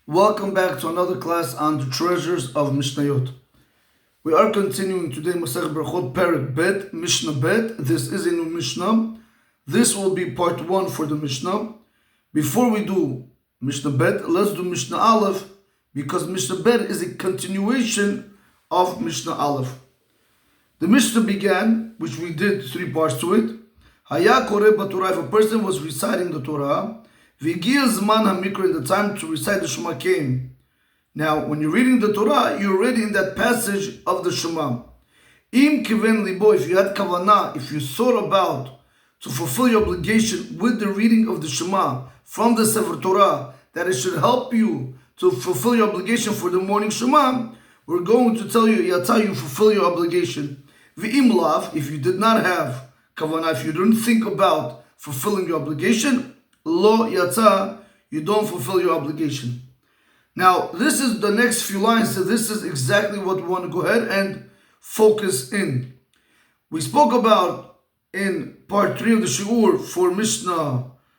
Welcome back to another class on the treasures of Mishnayot. We are continuing today Masech Berachot Perek Bet, Mishnah Bet. This is a new Mishnah. This will be part 1 for the Mishnah. Before we do Mishnah Bet, let's do Mishnah Aleph, because Mishnah Bet is a continuation of Mishnah Aleph. The Mishnah began, which we did 3 parts to it. Haya Koreh B'Torah, if a person was reciting the Torah, V'giya Zman HaMikra, in the time to recite the Shema came. Now, when you're reading the Torah, you're already in that passage of the Shema. Im kiven libo, if you had kavanah, if you thought about to fulfill your obligation with the reading of the Shema from the Sefer Torah, that it should help you to fulfill your obligation for the morning Shema, we're going to tell you, Yatza, you fulfill your obligation. V'im lav, if you did not have kavanah, if you didn't think about fulfilling your obligation, Lo yatza, you don't fulfill your obligation. Now, this is the next few lines, so this is exactly what we want to go ahead and focus in. We spoke about in part 3 of the Shi'ur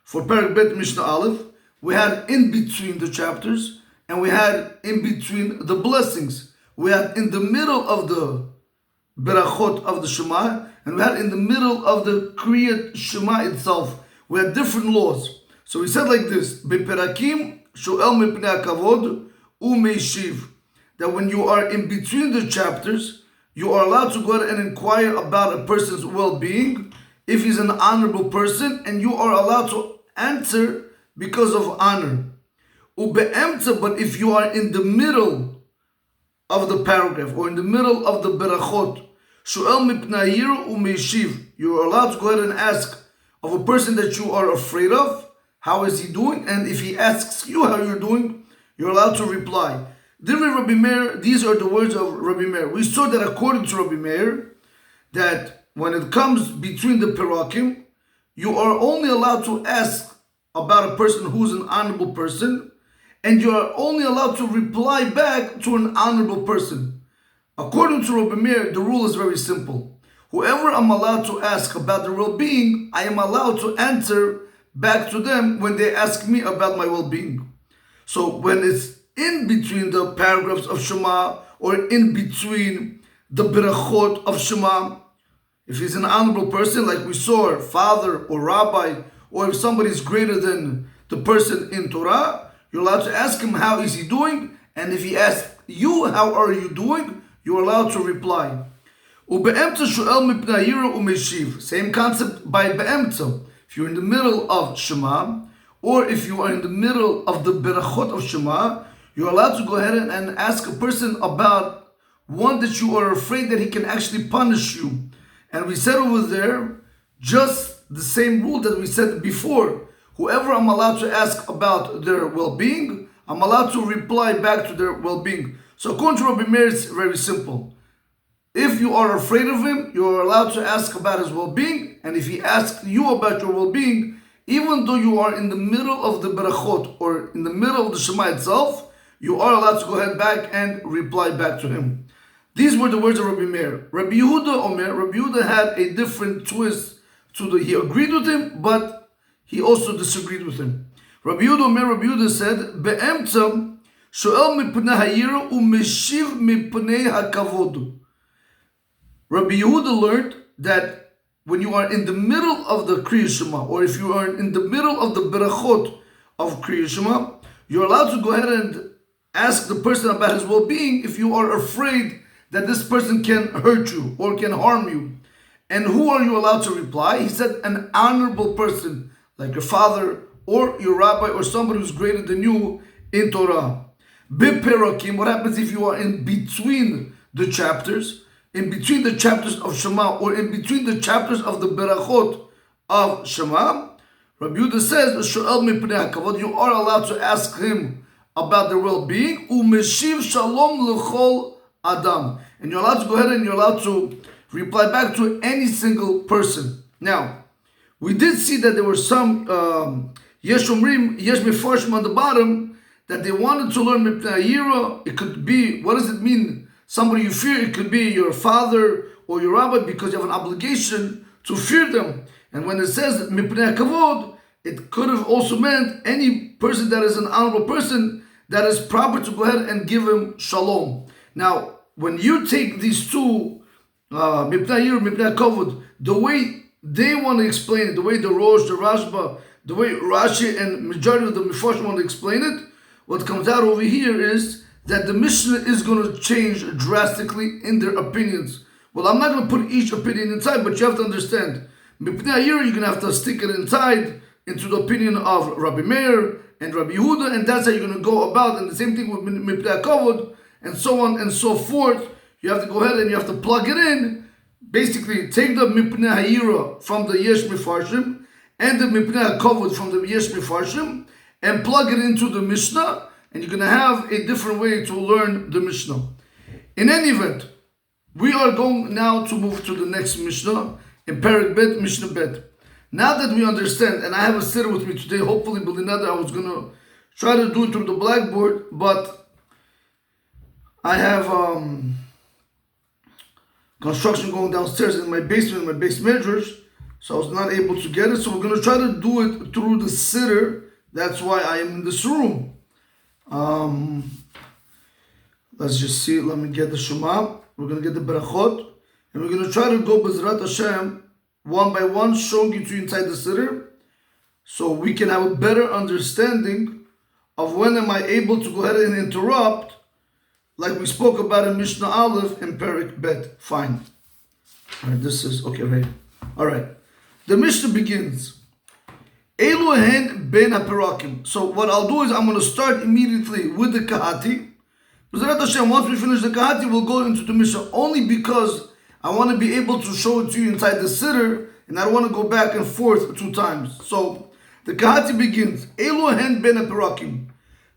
for Perek Bet Mishnah Aleph, we had in between the chapters, and we had in between the blessings. We had in the middle of the Berachot of the Shema, and we had in the middle of the Kriyat Shema itself. We had different laws. So we said like this: Beperakim shoel mipnei hakavod umeishiv. That when you are in between the chapters, you are allowed to go ahead and inquire about a person's well-being, if he's an honorable person, and you are allowed to answer because of honor. Ube'emtza, but if you are in the middle of the paragraph or in the middle of the berachot, shoel mipnei yiru umeishiv, you are allowed to go ahead and ask of a person that you are afraid of, how is he doing? And if he asks you how you're doing, you're allowed to reply. Rabbi Meir, these are the words of Rabbi Meir. We saw that according to Rabbi Meir, that when it comes between the Perakim, you are only allowed to ask about a person who's an honorable person, and you are only allowed to reply back to an honorable person. According to Rabbi Meir, the rule is very simple. Whoever I'm allowed to ask about their well-being, I am allowed to answer back to them when they ask me about my well-being. So when it's in between the paragraphs of Shema, or in between the berachot of Shema, if he's an honorable person, like we saw, father or rabbi, or if somebody is greater than the person in Torah, you're allowed to ask him how is he doing, and if he asks you how are you doing, you're allowed to reply. Same concept by be'emtza. If you're in the middle of Shema, or if you are in the middle of the berachot of Shema, you're allowed to go ahead and ask a person about one that you are afraid that he can actually punish you. And we said over there, just the same rule that we said before. Whoever I'm allowed to ask about their well-being, I'm allowed to reply back to their well-being. So according to Rabbi Meir, it's very simple. If you are afraid of him, you are allowed to ask about his well-being. And if he asks you about your well-being, even though you are in the middle of the berachot or in the middle of the Shema itself, you are allowed to go ahead back and reply back to him. These were the words of Rabbi Meir. Rabbi Yehuda had a different twist to he agreed with him, but he also disagreed with him. Rabbi Yehuda said, Be'emtza shoel mipnei hayira umeshiv mipnei hakavod. Rabbi Yehuda learned that when you are in the middle of the Kriyat Shema, or if you are in the middle of the berachot of Kriyat Shema, you're allowed to go ahead and ask the person about his well-being if you are afraid that this person can hurt you or can harm you. And who are you allowed to reply? He said an honorable person, like your father or your rabbi or somebody who's greater than you in Torah. Beperakim, what happens if you are in between the chapters? In between the chapters of Shema, or in between the chapters of the berachot of Shema, Rabbi Yehuda says, "Shoel mipnei hakavod," you are allowed to ask him about their well-being. Umeshiv shalom l'chol adam, and you're allowed to go ahead and you're allowed to reply back to any single person. Now, we did see that there were some yesh mefarshim on the bottom that they wanted to learn mipnei hayira. It could be, what does it mean? Somebody you fear, it could be your father or your rabbi, because you have an obligation to fear them. And when it says mipnei hakavod, it could have also meant any person that is an honorable person that it's proper to go ahead and give him shalom. Now, when you take these two, Mipnei Yir, Mipnei Kavod, the way they want to explain it, the way the Rosh, the Rashba, the way Rashi and majority of the Mefarshim want to explain it, what comes out over here is that the Mishnah is going to change drastically in their opinions. Well, I'm not going to put each opinion inside, but you have to understand. Mipnei Yir, you're going to have to stick it inside into the opinion of Rabbi Meir and Rabbi Yehuda, and that's how you're going to go about. And the same thing with Mipnei Kavod, and so on and so forth. You have to go ahead and you have to plug it in. Basically, take the Mipnei Hayira from the Yesh Mefarshim and the Mipnei Kavod from the Yesh Mefarshim and plug it into the Mishnah, and you're going to have a different way to learn the Mishnah. In any event, we are going now to move to the next Mishnah in Perek Bet, Mishnah Bet. Now that we understand, and I have a sitter with me today, hopefully, Belinada, I was going to try to do it through the blackboard, but I have construction going downstairs in my basement, in my base measures, so I was not able to get it. So we're going to try to do it through the sitter. That's why I am in this room. Let's just see. Let me get the Shema. We're going to get the Berachot. And we're going to try to go Bezrat Hashem one by one, showing it to you inside the sitter, so we can have a better understanding of when am I able to go ahead and interrupt, like we spoke about in Mishnah Aleph and Perek Bet. Fine. All right, this is, okay, right. All right. The Mishnah begins. Elohen ben HaPerakim. So what I'll do is I'm going to start immediately with the Kahati. B'ezrat Hashem, once we finish the Kahati, we'll go into the Mishnah, only because I want to be able to show it to you inside the sitter, and I don't want to go back and forth 2 times. So the Kahati begins. Elohen ben HaPerakim.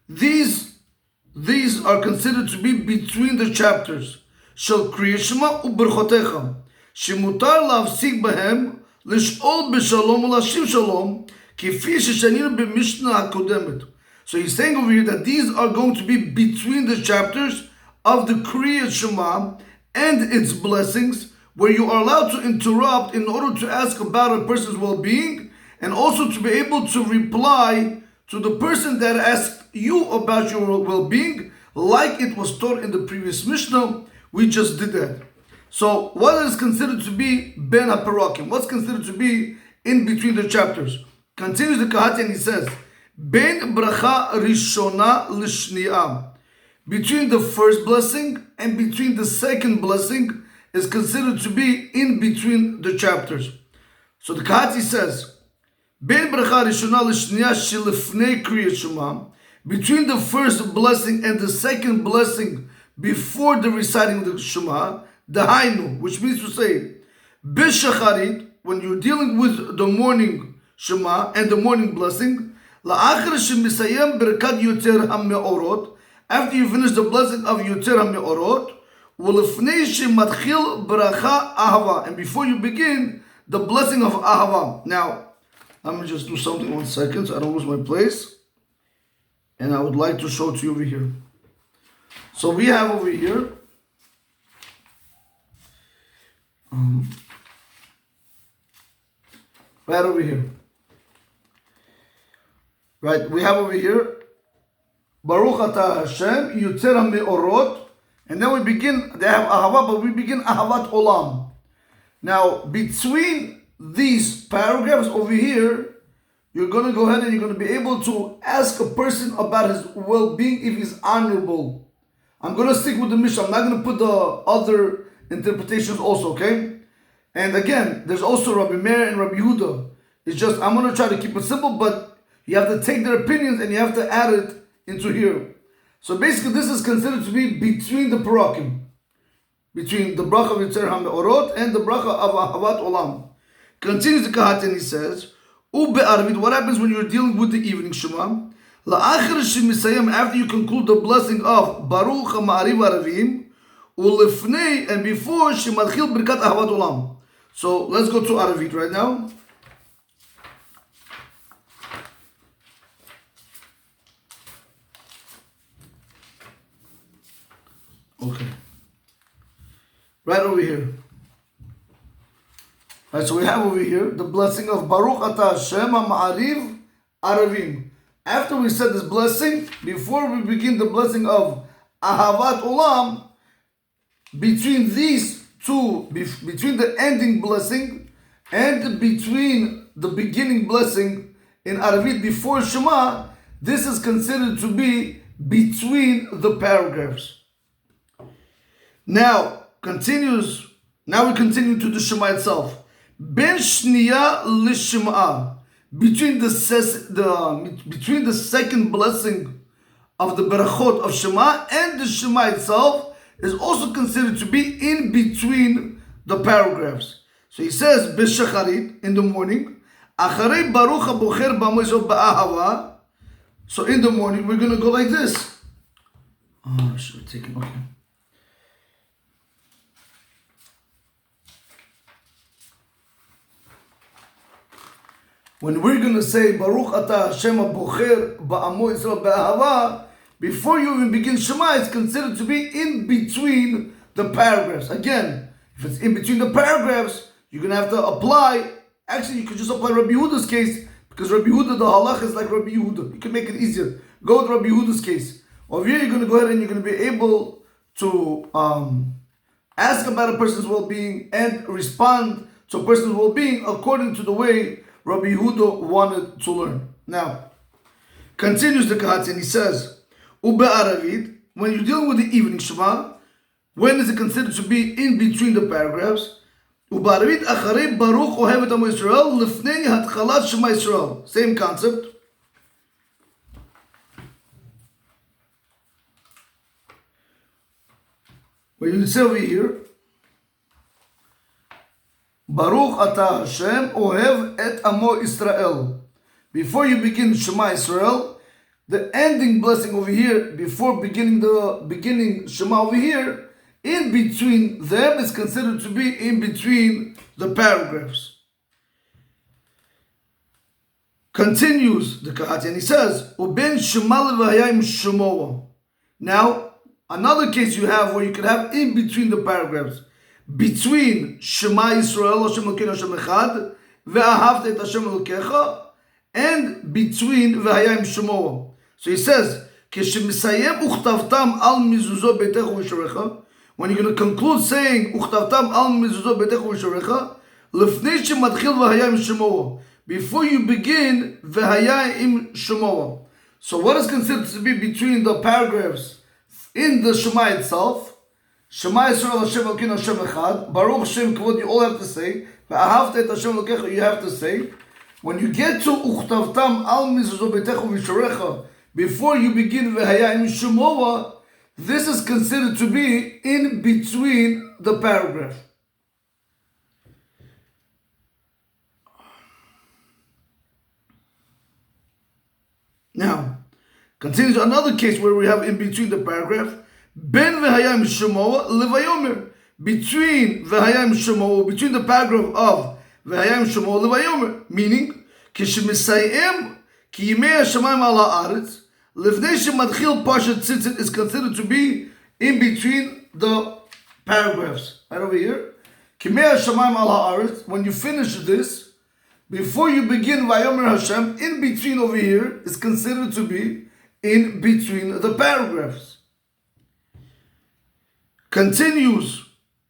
These are considered to be between the chapters. Shel Kriya Shema u'Berchotecha. Shemutar la'afsik bahem lish'ol b'shalom u'lashiv shalom kifi sheshaninu b'Mishnah hakodemet. So he's saying over here that these are going to be between the chapters of the Kriya Shema and its blessings, where you are allowed to interrupt in order to ask about a person's well-being, and also to be able to reply to the person that asked you about your well-being, like it was taught in the previous Mishnah. We just did that. So what is considered to be Ben HaPerakim? What's considered to be in between the chapters? Continues the Kahati and he says, Ben Bracha Rishona Lishni'ah. Between the first blessing and between the second blessing is considered to be in between the chapters. So the Kahati says, Ben bracha rishona l'shniya shilifnei kriya shema, between the first blessing and the second blessing before the reciting of the Shema, dahainu, which means to say, b'shacharit, when you're dealing with the morning Shema and the morning blessing, la'achar shemisayem berkat yoter ha'me'orot, after you finish the blessing of yoter ha'me'orot, ulifnei shematchil bracha ahava, and before you begin the blessing of ahava. Now, let me just do something 1 second so I don't lose my place. And I would like to show it to you over here. So we have over here right over here. Right, we have over here Baruch Atah Hashem Yotzer HaMe'orot, and then we begin, they have Ahava, but we begin Ahavat Olam. Now, between these paragraphs over here, you're going to go ahead and you're going to be able to ask a person about his well-being if he's honorable. I'm going to stick with the Mishnah. I'm not going to put the other interpretations also, okay? And again, there's also Rabbi Meir and Rabbi Yehuda. It's just, I'm going to try to keep it simple, but you have to take their opinions and you have to add it into here. So basically, this is considered to be between the parakim, between the bracha of Yotzer HaMe'orot and the bracha of Ahavat Olam. Continues the Kahati and he says, U'be'arvit, what happens when you're dealing with the evening Shema? La'achar shemisayem, after you conclude the blessing of Baruch HaMa'ariv Aravim, U'lefnei, and before shematchil birkat Ahavat Olam. So let's go to Arvit right now. Okay. Right over here. Right, so we have over here the blessing of Baruch Atah Hashem HaMa'ariv Aravim. after we said this blessing, before we begin the blessing of Ahavat Olam, between these two, between the ending blessing and between the beginning blessing in Arvit before Shema, this is considered to be between the paragraphs. Now we continue to the Shema itself. Ben Shniya Lishma, between the second blessing of the Berachot of Shema and the Shema itself is also considered to be in between the paragraphs. So he says, B'shacharit, in the morning, Acharei Baruch HaBocher B'Moiso Ba'ahava. So in the morning, we're going to go like this. Oh, I should have taken, okay. When we're going to say, Baruch Ata Hashem HaBocher Ba'amo Yisrael Ba'ahava, before you even begin Shema, it's considered to be in between the paragraphs. Again, if it's in between the paragraphs, you're going to have to apply. Actually, you could just apply Rabbi Yehuda's case, because Rabbi Yehuda, the halach is like Rabbi Yehuda. You can make it easier. Go with Rabbi Yehuda's case. Over here, you're going to go ahead and you're going to be able to ask about a person's well-being and respond to a person's well-being according to the way Rabbi Yehuda wanted to learn. Now, continues the Kahatz and he says, Ube'aravit, when you're dealing with the evening Shema, when is it considered to be in between the paragraphs? Ube'aravit acharei Baruch Ohevet Amo Yisrael lifnei hatchalat Shema Yisrael. Same concept. When you say over here, Baruch Ata Hashem Ohev et Amo Yisrael. Before you begin Shema Yisrael, the ending blessing over here, before beginning the beginning Shema over here, in between them is considered to be in between the paragraphs. Continues the Kahati and he says, Uben Shema levayim shemoa. Now, another case you have where you could have in between the paragraphs, between Shema Yisrael, Hashem Elokeinu Hashem Echad, ve'ahavta et Hashem Elokecha, and between ve'hayim shemoa. So he says, כשמסיים וכתבתם על מזוזו ביתך ובשעריך, when you're going to conclude saying וכתבתם על מזוזו ביתך ובשעריך, לפני שמתחיל והיה עם שמוע, before you begin והיה עם שמוע. So what is considered to be between the paragraphs in the Shema itself? Shema Yisrael Hashem Elokeinu Hashem Echad, Baruch Shem Kavod, you all have to say, ואהבת את Hashem Elokecha, you have to say. When you get to וכתבתם על מזוזו ביתך ובשעריך, before you begin V'haya im Shemoa, this is considered to be in between the paragraph. Now, continues another case where we have in between the paragraph, Ben V'haya im Shemoa Levayomer. Between V'haya im Shemoa, between the paragraph of V'haya im Shemoa Levayomer, meaning, Kishemisayim Ki Yimei HaShamayim Al HaAretz, Lifnei shematchil Pashat Tzitzit is considered to be in between the paragraphs. Right over here. Kimei Hashamayim al ha'aretz, when you finish this, before you begin Vayomer Hashem, in between over here is considered to be in between the paragraphs. Continues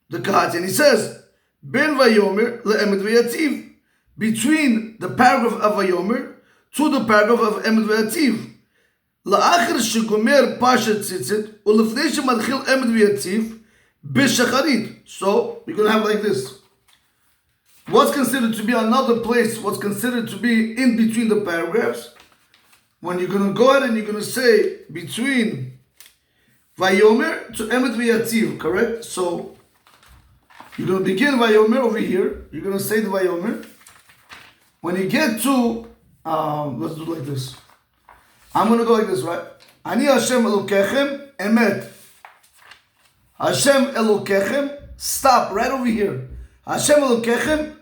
the Kahati and he says, Ben Vayomer le'emet ve'yativ, between the paragraph of Vayomer to the paragraph of emet ve'yativ. לאחר שגומר פשט ציצית ולפני שמתחיל עמד ויציב בשחרית. So we're going to have like this. What's considered to be another place, what's considered to be in between the paragraphs, when you're going to go ahead and you're going to say between Vayomer to Emet V'Yatziv, correct? So you're going to begin Vayomer over here. You're going to say the Vayomer. When you get to, let's do like this. I'm going to go like this, right? Ani Hashem Elokechem Emet. Hashem Elokechem. Stop right over here. Hashem Elokechem.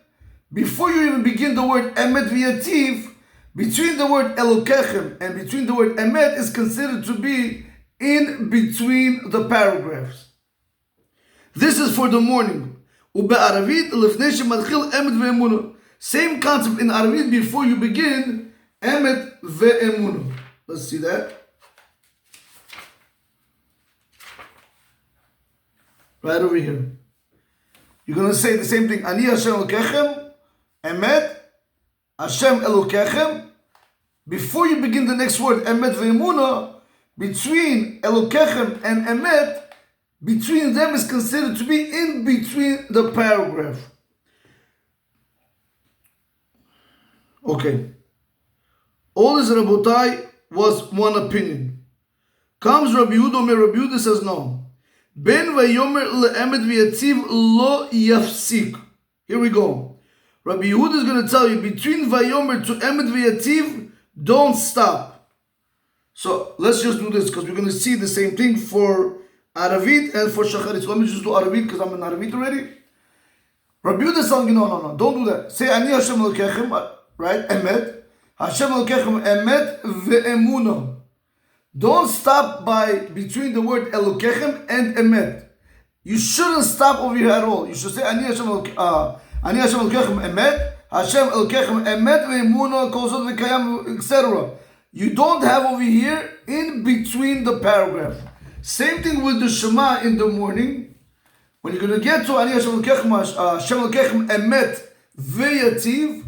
Before you even begin the word Emet V'Yativ, between the word Elokechem and between the word Emet is considered to be in between the paragraphs. This is for the morning. Ube'aravit lefnei shematchil Emet Ve'emunah. Same concept in Aravit before you begin Emet Ve'emunah. Let's see that. Right over here. You're going to say the same thing. Ani Hashem Elokechem, Emet, Hashem Elokechem. Before you begin the next word, Emet ve'emuna, between Elokechem and Emet, between them is considered to be in between the paragraph. Okay. All this, Rabotai, was one opinion. Comes Rabbi Yehuda, Rabbi Yehuda says no. Ben vayomer le'emet v'yatziv lo yafsik. Here we go. Rabbi Yehuda is going to tell you, between vayomer to emet v'yatziv, don't stop. So let's just do this, because we're going to see the same thing for Aravit and for Shacharit. So let me just do Aravit, because I'm in Aravit already. Rabbi Yehuda is telling you, no, don't do that. Say, Ani Hashem Elokechem, right? Emet. Hashem Elokechem emet ve'emuna. Don't stop between the word Elokechem and emet. You shouldn't stop over here at all. You should say Ani Hashem Elokechem emet, Hashem Elokechem emet ve'emuna, kosot ve'kayam, etc. You don't have over here in between the paragraph. Same thing with the Shema in the morning. When you're going to get to Ani Hashem Elokechem emet ve'yativ,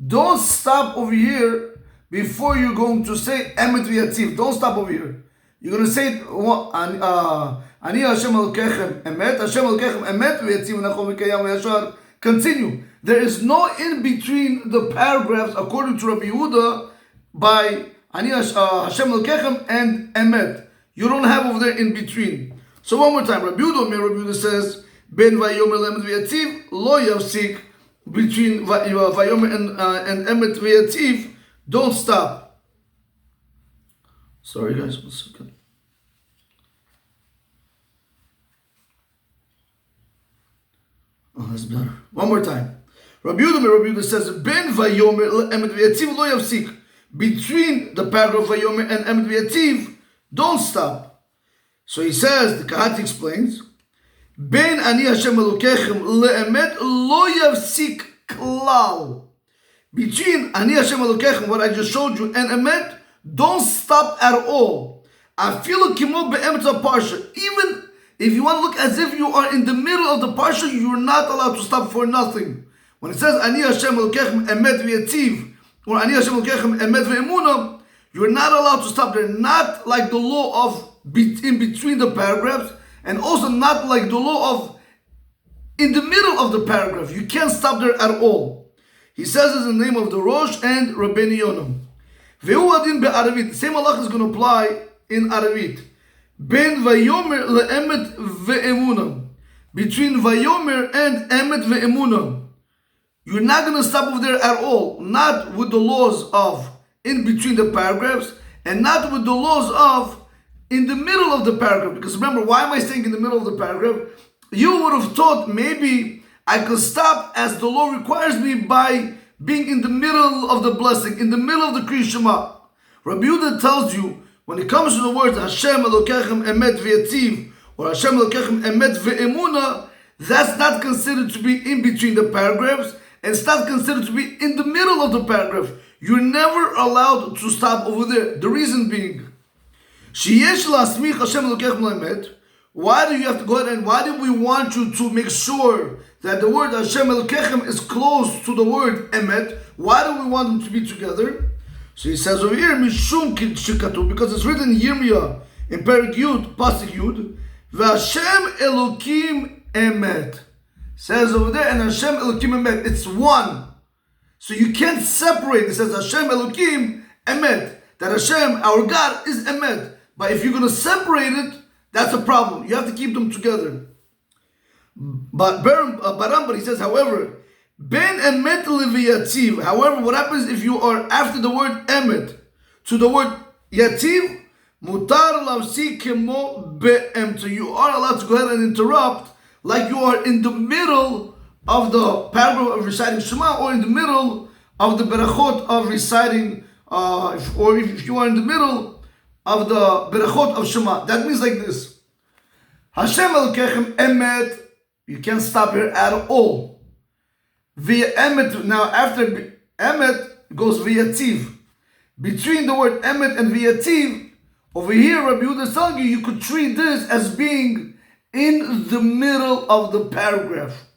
don't stop over here before you're going to say emet v'yatziv. Don't stop over here. You're going to say Ani Hashem Elokechem emet, Hashem Elokechem emet v'yatziv v'nachom v'kayam v'yashar. Continue. There is no in between the paragraphs according to Rabbi Yehuda by Ani Hashem Elokechem and emet. You don't have over there in between. So one more time. Rabbi Yehuda says Ben vayomer le'emet v'yatziv lo yafsik. Between Vayomer and Emet V'Yatziv, don't stop. Sorry guys, 1 second. Oh, that's better. One more time. Rabbi Yehuda says, Ben Vayomer Emet V'Yatziv lo yafsik. Between the paragraph Vayomer and Emet V'Yatziv, don't stop. So he says, the Kahati explains, Ben Ani Hashem Elokechem le'emet lo yafsik klal. Between Ani Hashem Elokechem, what I just showed you, and emet, don't stop at all. Afilu kimo be'emet parsha. Even if you want to look as if you are in the middle of the parsha, you are not allowed to stop for nothing. When it says Ani Hashem Elokechem emet v'yatziv, or Ani Hashem Elokechem emet v'emuna, you are not allowed to stop there. Not like the law of in between the paragraphs, and also not like the law of in the middle of the paragraph. You can't stop there at all. He says this in the name of the Rosh and Rabbeinu Yonah. Ve'u adin be'aravit. The same halach is going to apply in Aravit. Ben vayomer le'emet ve'emuna. Between vayomer and emet ve'emuna. You're not going to stop over there at all. Not with the laws of in between the paragraphs, and not with the laws of in the middle of the paragraph. Because remember, why am I saying in the middle of the paragraph? You would have thought maybe I could stop as the law requires me by being in the middle of the blessing, in the middle of the Kriya Shema. Rabbi Yehuda tells you, when it comes to the words Hashem Elokechem emet v'yatziv, or Hashem Elokechem emet ve'emuna, that's not considered to be in between the paragraphs, and it's not considered to be in the middle of the paragraph. You're never allowed to stop over there. The reason being, why do you have to go ahead and why do we want you to make sure that the word Hashem Elokechem is close to the word Emet? Why do we want them to be together? So he says over here, Mishum Shikatu, because it's written in Yirmiyah in Perek Yud, Pasuk Yud, V'Hashem Elokim Emet. Says over there, and Hashem Elokim Emet. It's one. So you can't separate. It says Hashem Elokim Emet. That Hashem, our God, is Emet. But if you're going to separate it, that's a problem. You have to keep them together. But Barambari, he says, however, Ben Emet Leviyatziv. However, what happens if you are after the word Emet to the word Yativ? Mutar lavsi kemo be'em. So you are allowed to go ahead and interrupt like you are in the middle of the paragraph of reciting Shema, or in the middle of the berachot of reciting, or if you are in the middle of the berachot of Shema. That means like this. Hashem Elokechem Emet. You can't stop here at all. Via Emet. Now after Emet goes via Tiv. between the word emet and viativ, over here Rabbi Yehuda is telling you could treat this as being in the middle of the paragraph.